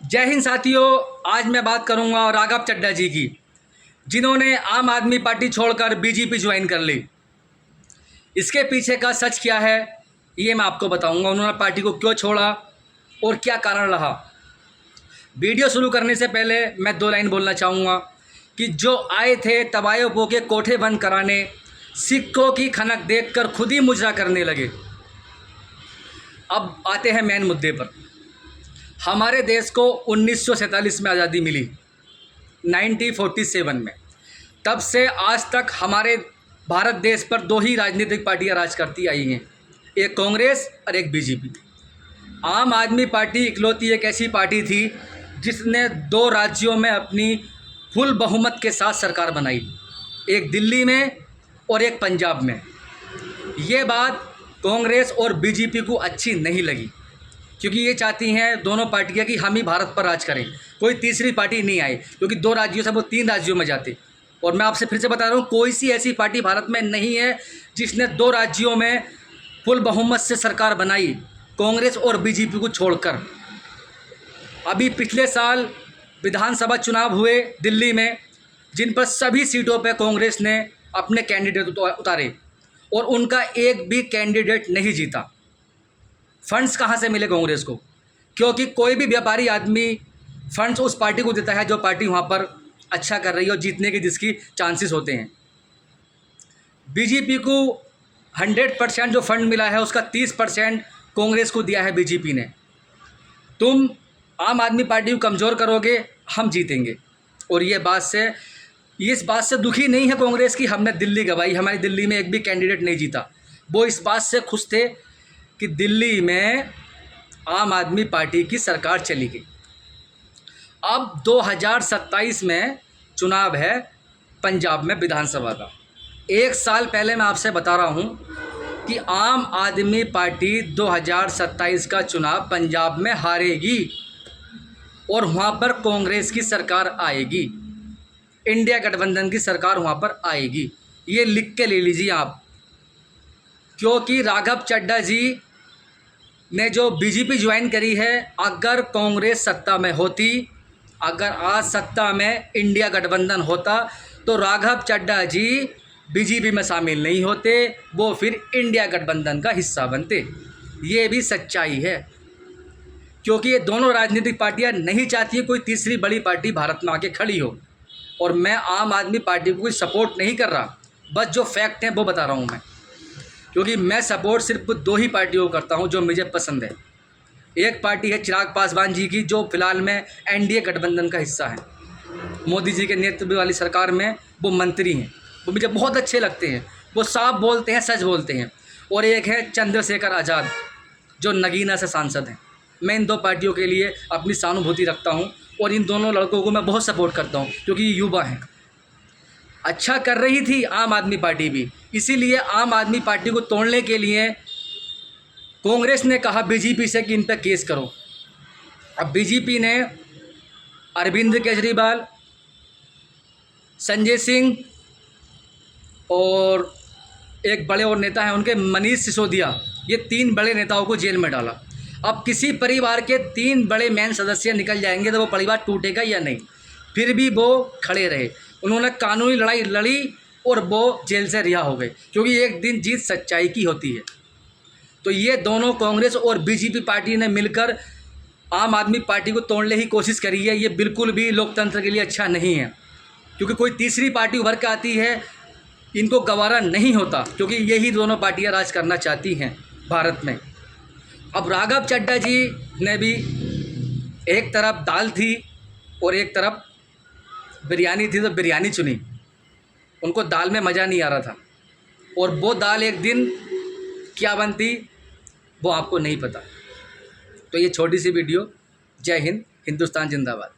जय हिंद साथियों। आज मैं बात करूंगा राघव चड्ढा जी की, जिन्होंने आम आदमी पार्टी छोड़कर बीजेपी ज्वाइन कर ली। इसके पीछे का सच क्या है ये मैं आपको बताऊंगा। उन्होंने पार्टी को क्यों छोड़ा और क्या कारण रहा। वीडियो शुरू करने से पहले मैं 2 लाइन बोलना चाहूँगा कि जो आए थे तबायों के कोठे बंद कराने, सिक्कों की खनक देखकर खुद ही मुजरा करने लगे। अब आते हैं मेन मुद्दे पर। हमारे देश को 1947 में आज़ादी मिली, 1947 में। तब से आज तक हमारे भारत देश पर 2 ही राजनीतिक पार्टियां राज करती आई हैं, एक कांग्रेस और एक बीजेपी। आम आदमी पार्टी इकलौती एक ऐसी पार्टी थी जिसने 2 राज्यों में अपनी फुल बहुमत के साथ सरकार बनाई, एक दिल्ली में और एक पंजाब में। ये बात कांग्रेस और बीजेपी को अच्छी नहीं लगी, क्योंकि ये चाहती हैं दोनों पार्टियां कि हम ही भारत पर राज करें, कोई तीसरी पार्टी नहीं आए, क्योंकि 2 राज्यों से वो 3 राज्यों में जाते। और मैं आपसे फिर से बता रहा हूँ, कोई सी ऐसी पार्टी भारत में नहीं है जिसने 2 राज्यों में फुल बहुमत से सरकार बनाई, कांग्रेस और बीजेपी को छोड़कर। अभी पिछले साल विधानसभा चुनाव हुए दिल्ली में, जिन पर सभी सीटों पर कांग्रेस ने अपने कैंडिडेट उतारे और उनका एक भी कैंडिडेट नहीं जीता। फंड्स कहाँ से मिले कांग्रेस को? क्योंकि कोई भी व्यापारी आदमी फंड्स उस पार्टी को देता है जो पार्टी वहाँ पर अच्छा कर रही है और जीतने की जिसकी चांसेस होते हैं। बीजेपी को 100% जो फंड मिला है उसका 30% कांग्रेस को दिया है बीजेपी ने। तुम आम आदमी पार्टी को कमज़ोर करोगे, हम जीतेंगे। और ये इस बात से दुखी नहीं है कांग्रेस की हमने दिल्ली गंवाई, हमारी दिल्ली में एक भी कैंडिडेट नहीं जीता। वो इस बात से खुश थे कि दिल्ली में आम आदमी पार्टी की सरकार चली गई। अब 2027 में चुनाव है पंजाब में विधानसभा का। 1 साल पहले मैं आपसे बता रहा हूँ कि आम आदमी पार्टी 2027 का चुनाव पंजाब में हारेगी और वहाँ पर कांग्रेस की सरकार आएगी, इंडिया गठबंधन की सरकार वहाँ पर आएगी। ये लिख के ले लीजिए आप, क्योंकि राघव चड्ढा जी ने जो बीजेपी ज्वाइन करी है, अगर कांग्रेस सत्ता में होती, अगर आज सत्ता में इंडिया गठबंधन होता, तो राघव चड्ढा जी बीजेपी में शामिल नहीं होते, वो फिर इंडिया गठबंधन का हिस्सा बनते। ये भी सच्चाई है, क्योंकि ये दोनों राजनीतिक पार्टियां नहीं चाहती कोई तीसरी बड़ी पार्टी भारत में आके खड़ी हो। और मैं आम आदमी पार्टी को कोई सपोर्ट नहीं कर रहा, बस जो फैक्ट हैं वो बता रहा हूँ मैं, क्योंकि मैं सपोर्ट सिर्फ 2 ही पार्टियों को करता हूं जो मुझे पसंद है। एक पार्टी है चिराग पासवान जी की, जो फिलहाल में एनडीए गठबंधन का हिस्सा है, मोदी जी के नेतृत्व वाली सरकार में वो मंत्री हैं, वो मुझे बहुत अच्छे लगते हैं, वो साफ बोलते हैं, सच बोलते हैं। और एक है चंद्रशेखर आज़ाद, जो नगीना से सांसद हैं। मैं इन 2 पार्टियों के लिए अपनी सहानुभूति रखता हूँ और इन दोनों लड़कों को मैं बहुत सपोर्ट करता हूँ, क्योंकि ये युवा हैं। अच्छा कर रही थी आम आदमी पार्टी भी, इसीलिए आम आदमी पार्टी को तोड़ने के लिए कांग्रेस ने कहा बीजेपी से कि इन पर केस करो। अब बीजेपी ने अरविंद केजरीवाल, संजय सिंह और एक बड़े और नेता हैं उनके, मनीष सिसोदिया, ये 3 बड़े नेताओं को जेल में डाला। अब किसी परिवार के 3 बड़े मेन सदस्य निकल जाएंगे तो वो परिवार टूटेगा या नहीं? फिर भी वो खड़े रहे, उन्होंने कानूनी लड़ाई लड़ी और वो जेल से रिहा हो गए, क्योंकि एक दिन जीत सच्चाई की होती है। तो ये दोनों कांग्रेस और बीजेपी पार्टी ने मिलकर आम आदमी पार्टी को तोड़ने की कोशिश करी है। ये बिल्कुल भी लोकतंत्र के लिए अच्छा नहीं है, क्योंकि कोई तीसरी पार्टी उभर के आती है, इनको गवारा नहीं होता, क्योंकि यही दोनों पार्टियां राज करना चाहती हैं भारत में। अब राघव चड्ढा जी ने भी, एक तरफ दाल थी और एक तरफ बिरयानी थी, तो बिरयानी चुनी। उनको दाल में मज़ा नहीं आ रहा था, और वो दाल एक दिन क्या बनती वो आपको नहीं पता। तो ये छोटी सी वीडियो। जय हिंद, हिंदुस्तान जिंदाबाद।